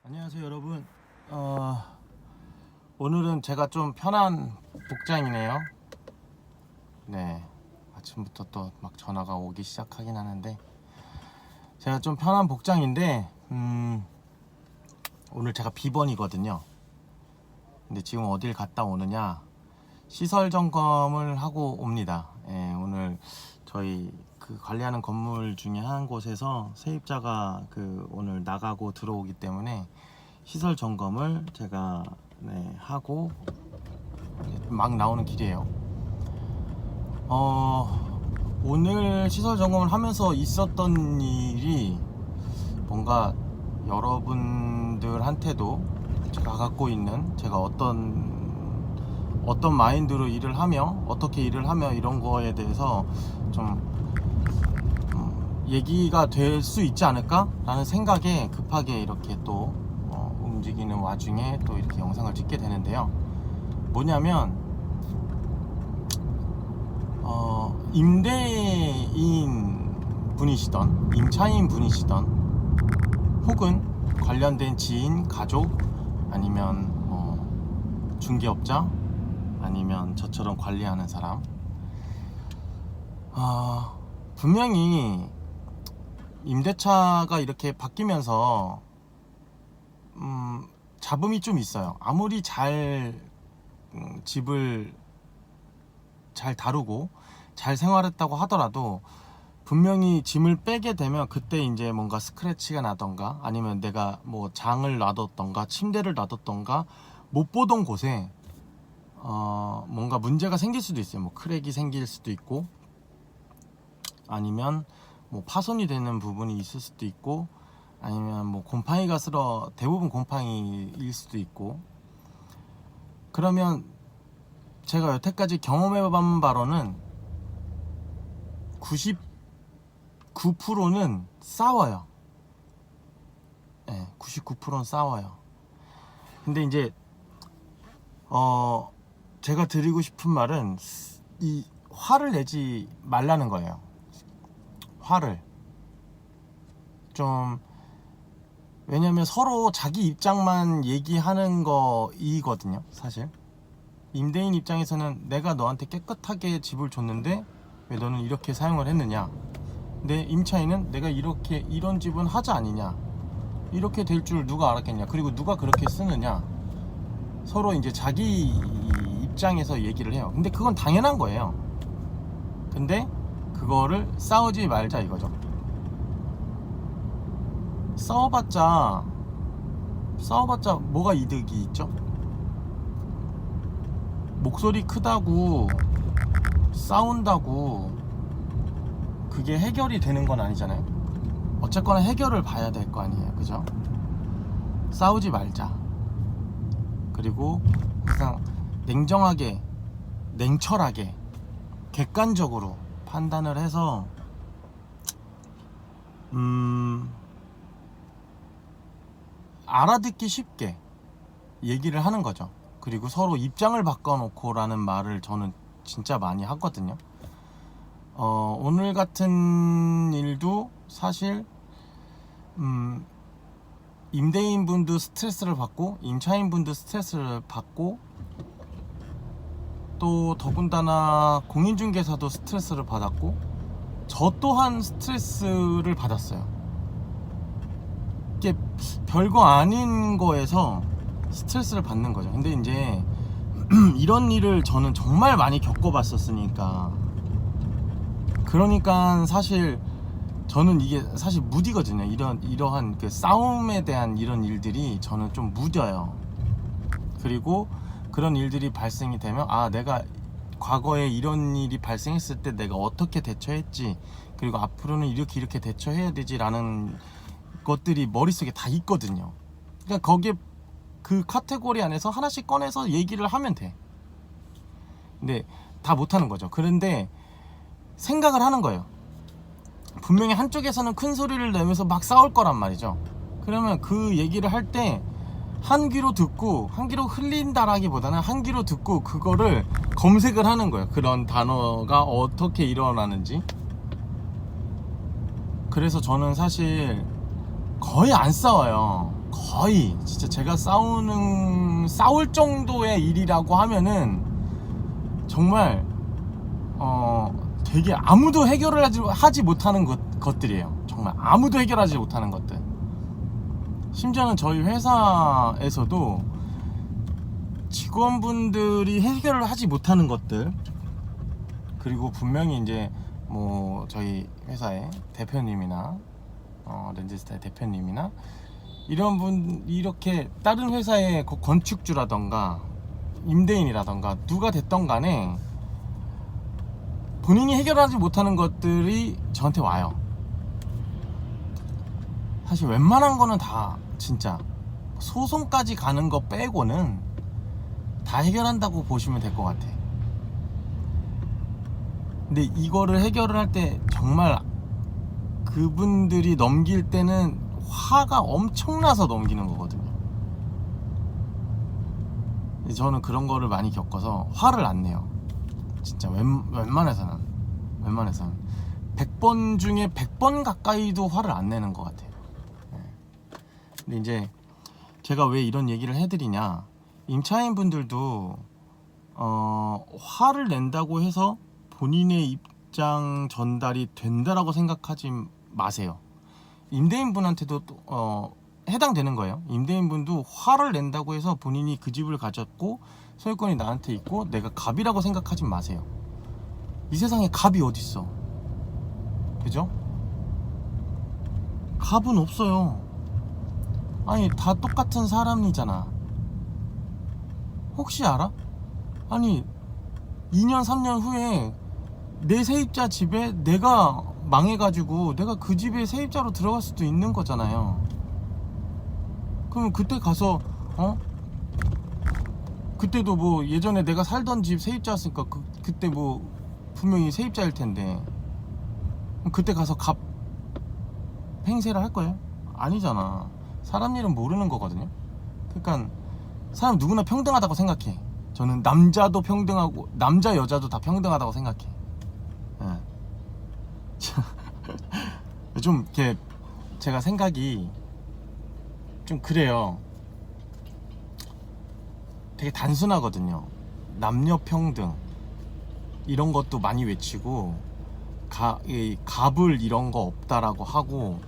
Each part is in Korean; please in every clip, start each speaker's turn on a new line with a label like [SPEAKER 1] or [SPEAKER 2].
[SPEAKER 1] 안녕하세요 여러분. 오늘은 제가 좀 편한 복장이네요. 네, 아침부터 또 막 전화가 오기 시작하긴 하는데 제가 좀 편한 복장인데 오늘 제가 비번이거든요. 근데 지금 어딜 갔다 오느냐, 시설 점검을 하고 옵니다. 오늘 저희 그 관리하는 건물 중에 한 곳에서 세입자가 오늘 나가고 들어오기 때문에 시설 점검을 제가 하고 막 나오는 길이에요. 오늘 시설 점검을 하면서 있었던 일이 뭔가 여러분들한테도 제가 갖고 있는, 제가 어떤 마인드로 일을 하며 어떻게 일을 하며 이런 거에 대해서 좀 얘기가 될 수 있지 않을까 라는 생각에 급하게 이렇게 또 움직이는 와중에 또 이렇게 영상을 찍게 되는데요. 뭐냐면 임대인 분이시던 임차인 분이시던 혹은 관련된 지인, 가족, 아니면 중개업자, 아니면 저처럼 관리하는 사람, 분명히 임대차가 이렇게 바뀌면서 잡음이 좀 있어요. 아무리 잘 집을 잘 다루고 잘 생활했다고 하더라도 분명히 짐을 빼게 되면 그때 이제 뭔가 스크래치가 나던가, 아니면 내가 뭐 장을 놔뒀던가 침대를 놔뒀던가 못 보던 곳에 뭔가 문제가 생길 수도 있어요. 뭐 크랙이 생길 수도 있고, 아니면 뭐 파손이 되는 부분이 있을 수도 있고, 아니면 뭐 곰팡이가 대부분 곰팡이일 수도 있고. 그러면 제가 여태까지 경험해본 바로는 99%는 싸워요. 99%는 싸워요. 근데 이제 제가 드리고 싶은 말은 이 화를 내지 말라는 거예요. 화를 좀, 왜냐면 서로 자기 입장만 얘기하는 거이거든요. 사실 임대인 입장에서는 내가 너한테 깨끗하게 집을 줬는데 왜 너는 이렇게 사용을 했느냐, 근데 임차인은 내가 이런 집은 하자 아니냐, 이렇게 될 줄 누가 알았겠냐, 그리고 누가 그렇게 쓰느냐, 서로 이제 자기 입장에서 얘기를 해요. 근데 그건 당연한 거예요. 근데 그거를 싸우지 말자 이거죠. 싸워봤자 뭐가 이득이 있죠? 목소리 크다고 싸운다고 그게 해결이 되는 건 아니잖아요. 어쨌거나 해결을 봐야 될 거 아니에요, 그죠? 싸우지 말자. 그리고 항상 냉정하게, 냉철하게, 객관적으로 판단을 해서 알아듣기 쉽게 얘기를 하는 거죠. 그리고 서로 입장을 바꿔놓고 라는 말을 저는 진짜 많이 하거든요. 오늘 같은 일도 사실 임대인분도 스트레스를 받고 임차인분도 스트레스를 받고, 또 더군다나 공인중개사도 스트레스를 받았고 저 또한 스트레스를 받았어요. 이게 별거 아닌 거에서 스트레스를 받는 거죠. 근데 이제 이런 일을 저는 정말 많이 겪어봤었으니까, 그러니까 사실 저는 이게 사실 무디거든요. 이러한 그 싸움에 대한 이런 일들이 저는 좀 무뎌요. 그리고 그런 일들이 발생이 되면 내가 과거에 이런 일이 발생했을 때 내가 어떻게 대처했지, 그리고 앞으로는 이렇게 대처해야 되지라는 것들이 머릿속에 다 있거든요. 그러니까 거기에 그 카테고리 안에서 하나씩 꺼내서 얘기를 하면 돼. 근데 다 못하는 거죠. 그런데 생각을 하는 거예요. 분명히 한쪽에서는 큰 소리를 내면서 막 싸울 거란 말이죠. 그러면 그 얘기를 할 때 한 귀로 듣고 한 귀로 흘린다라기보다는 한 귀로 듣고 그거를 검색을 하는 거예요. 그런 단어가 어떻게 일어나는지. 그래서 저는 사실 거의 안 싸워요. 거의 진짜 제가 싸울 정도의 일이라고 하면은 정말 되게 아무도 해결을 하지 못하는 것들이에요. 정말 아무도 해결하지 못하는 것들. 심지어는 저희 회사에서도 직원분들이 해결을 하지 못하는 것들, 그리고 분명히 이제 뭐 저희 회사의 대표님이나 렌즈스타의 대표님이나 이런 분, 이렇게 다른 회사의 건축주라던가 임대인이라던가 누가 됐던 간에 본인이 해결하지 못하는 것들이 저한테 와요. 사실 웬만한 거는 다 진짜 소송까지 가는 거 빼고는 다 해결한다고 보시면 될 것 같아. 근데 이거를 해결을 할 때 정말 그분들이 넘길 때는 화가 엄청나서 넘기는 거거든요. 저는 그런 거를 많이 겪어서 화를 안 내요. 진짜 웬만해서는 100번 중에 100번 가까이도 화를 안 내는 것 같아요. 근데 이제 제가 왜 이런 얘기를 해드리냐, 임차인 분들도 화를 낸다고 해서 본인의 입장 전달이 된다라고 생각하지 마세요. 임대인 분한테도 해당되는 거예요. 임대인 분도 화를 낸다고 해서 본인이 그 집을 가졌고 소유권이 나한테 있고 내가 갑이라고 생각하지 마세요. 이 세상에 갑이 어딨어, 그죠? 갑은 없어요. 아니, 다 똑같은 사람이잖아. 혹시 알아? 아니, 2년 3년 후에 내 세입자 집에 내가 망해가지고 내가 그 집에 세입자로 들어갈 수도 있는 거잖아요. 그럼 그때 가서 그때도 뭐 예전에 내가 살던 집 세입자였으니까 그때 뭐 분명히 세입자일 텐데 그때 가서 갑 행세를 할 거예요? 아니잖아. 사람 일은 모르는 거거든요. 그러니까 사람 누구나 평등하다고 생각해. 저는 남자도 평등하고 남자 여자도 다 평등하다고 생각해. 예. 좀 이렇게 제가 생각이 좀 그래요. 되게 단순하거든요. 남녀 평등 이런 것도 많이 외치고 갑을 이런 거 없다라고 하고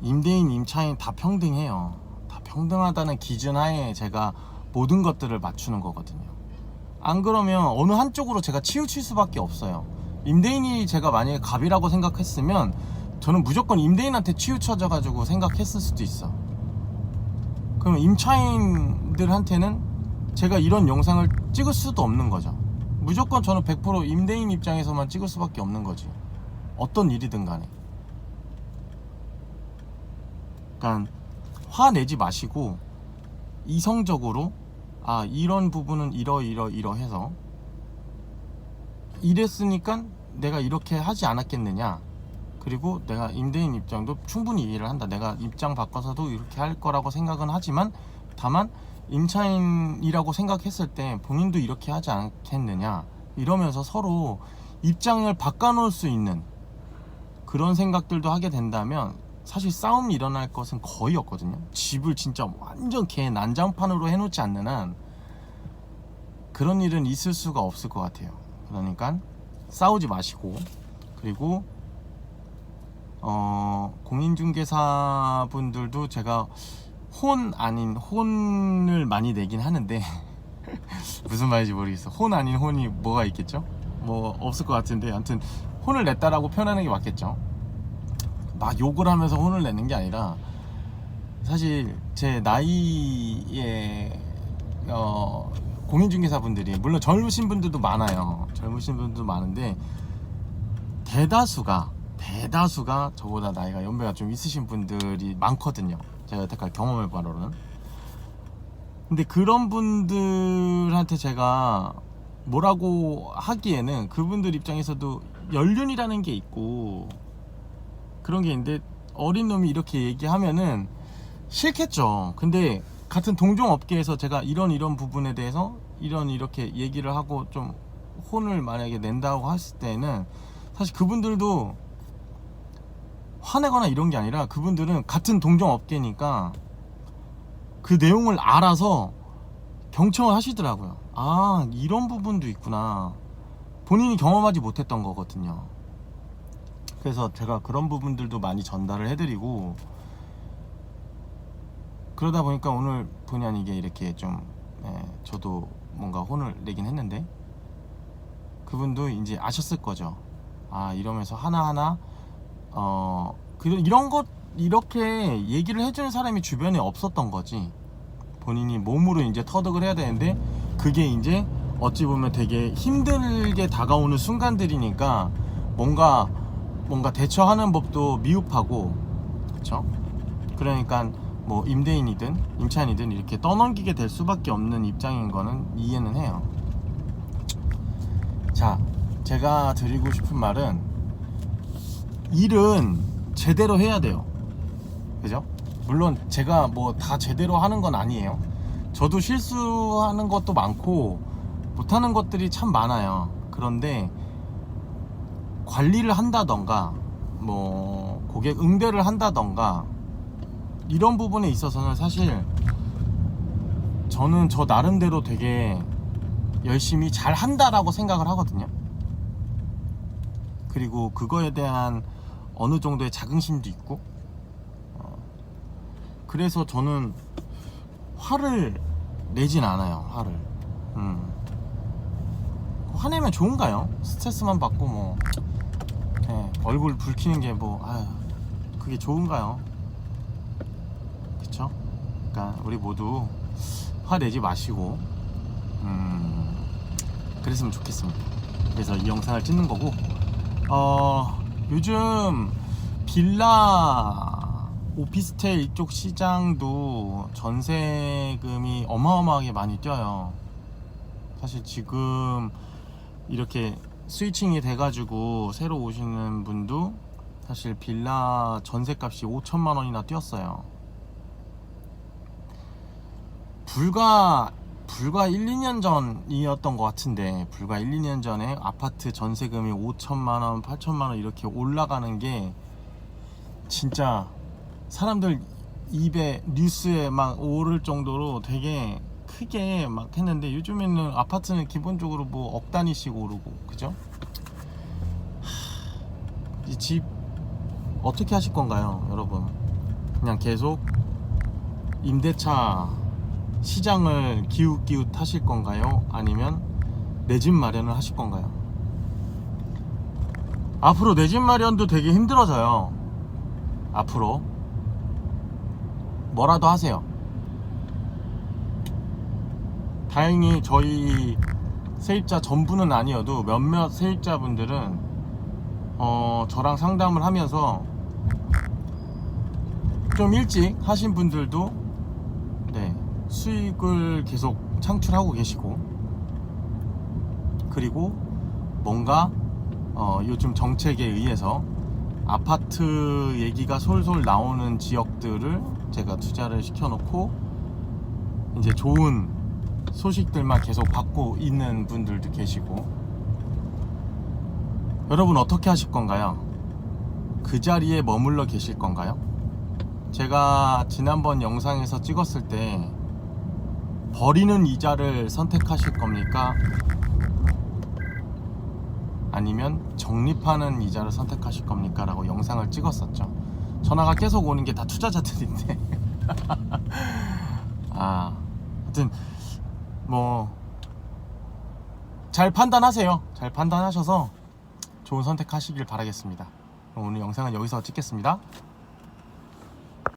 [SPEAKER 1] 임대인 임차인 다 평등해요. 다 평등하다는 기준 하에 제가 모든 것들을 맞추는 거거든요. 안 그러면 어느 한쪽으로 제가 치우칠 수밖에 없어요. 임대인이 제가 만약에 갑이라고 생각했으면 저는 무조건 임대인한테 치우쳐져 가지고 생각했을 수도 있어. 그러면 임차인들한테는 제가 이런 영상을 찍을 수도 없는 거죠. 무조건 저는 100% 임대인 입장에서만 찍을 수밖에 없는 거지. 어떤 일이든 간에. 그러니까 화내지 마시고 이성적으로 이런 부분은 이러해서 이랬으니까 내가 이렇게 하지 않았겠느냐, 그리고 내가 임대인 입장도 충분히 이해를 한다, 내가 입장 바꿔서도 이렇게 할 거라고 생각은 하지만 다만 임차인이라고 생각했을 때 본인도 이렇게 하지 않겠느냐, 이러면서 서로 입장을 바꿔놓을 수 있는 그런 생각들도 하게 된다면 사실 싸움이 일어날 것은 거의 없거든요. 집을 진짜 완전 개 난장판으로 해놓지 않는 한 그런 일은 있을 수가 없을 것 같아요. 그러니까 싸우지 마시고, 그리고 공인중개사 분들도 제가 혼 아닌 혼을 많이 내긴 하는데 무슨 말인지 모르겠어. 혼 아닌 혼이 뭐가 있겠죠? 뭐 없을 것 같은데, 아무튼 혼을 냈다라고 표현하는 게 맞겠죠. 막 욕을 하면서 혼을 내는 게 아니라, 사실 제 나이에 공인중개사 분들이, 물론 젊으신 분들도 많아요. 젊으신 분들도 많은데 대다수가 저보다 나이가 연배가 좀 있으신 분들이 많거든요. 제가 여태까지 경험해 바로는. 근데 그런 분들한테 제가 뭐라고 하기에는 그분들 입장에서도 연륜이라는 게 있고 그런 게 있는데, 어린 놈이 이렇게 얘기하면은 싫겠죠. 근데 같은 동종업계에서 제가 이런 부분에 대해서 이렇게 얘기를 하고 좀 혼을 만약에 낸다고 했을 때는 사실 그분들도 화내거나 이런 게 아니라, 그분들은 같은 동종업계니까 그 내용을 알아서 경청을 하시더라고요. 아, 이런 부분도 있구나. 본인이 경험하지 못했던 거거든요. 그래서 제가 그런 부분들도 많이 전달을 해드리고, 그러다 보니까 오늘 본의 아니게 이렇게 좀 저도 뭔가 혼을 내긴 했는데, 그분도 이제 아셨을 거죠. 아, 이러면서 하나하나 이런 것 이렇게 얘기를 해주는 사람이 주변에 없었던 거지. 본인이 몸으로 이제 터득을 해야 되는데, 그게 이제 어찌 보면 되게 힘들게 다가오는 순간들이니까 뭔가 대처하는 법도 미흡하고, 그쵸? 그러니까 뭐 임대인이든 임차인이든 이렇게 떠넘기게 될 수밖에 없는 입장인 거는 이해는 해요. 자, 제가 드리고 싶은 말은, 일은 제대로 해야 돼요. 그죠? 물론 제가 뭐 다 제대로 하는 건 아니에요. 저도 실수하는 것도 많고 못하는 것들이 참 많아요. 그런데 관리를 한다던가 뭐 고객 응대를 한다던가 이런 부분에 있어서는 사실 저는 저 나름대로 되게 열심히 잘 한다라고 생각을 하거든요. 그리고 그거에 대한 어느 정도의 자긍심도 있고, 그래서 저는 화를 내진 않아요. 화를 화내면 좋은가요? 스트레스만 받고 뭐 얼굴 붉히는 게 뭐 그게 좋은가요? 그쵸? 그러니까 우리 모두 화내지 마시고 그랬으면 좋겠습니다. 그래서 이 영상을 찍는 거고, 요즘 빌라 오피스텔 이쪽 시장도 전세금이 어마어마하게 많이 뛰어요. 사실 지금 이렇게 스위칭이 돼가지고 새로 오시는 분도 사실 빌라 전세값이 5천만 원이나 뛰었어요. 불과 1, 2년 전이었던 것 같은데, 불과 1, 2년 전에 아파트 전세금이 5천만 원, 8천만 원 이렇게 올라가는 게 진짜 사람들 입에 뉴스에 막 오를 정도로 되게 크게 막 했는데, 요즘에는 아파트는 기본적으로 뭐 억 단위씩 오르고, 그죠? 이 집 어떻게 하실 건가요, 여러분? 그냥 계속 임대차 시장을 기웃기웃 하실 건가요? 아니면 내 집 마련을 하실 건가요? 앞으로 내 집 마련도 되게 힘들어져요. 앞으로 뭐라도 하세요. 다행히 저희 세입자 전부는 아니어도 몇몇 세입자분들은 저랑 상담을 하면서 좀 일찍 하신 분들도 수익을 계속 창출하고 계시고, 그리고 뭔가 요즘 정책에 의해서 아파트 얘기가 솔솔 나오는 지역들을 제가 투자를 시켜놓고 이제 좋은 소식들만 계속 받고 있는 분들도 계시고, 여러분 어떻게 하실 건가요? 그 자리에 머물러 계실 건가요? 제가 지난번 영상에서 찍었을 때 버리는 이자를 선택하실 겁니까? 아니면 적립하는 이자를 선택하실 겁니까? 라고 영상을 찍었었죠. 전화가 계속 오는 게 다 투자자들인데 하여튼 뭐 잘 판단하세요. 잘 판단하셔서 좋은 선택하시길 바라겠습니다. 오늘 영상은 여기서 찍겠습니다.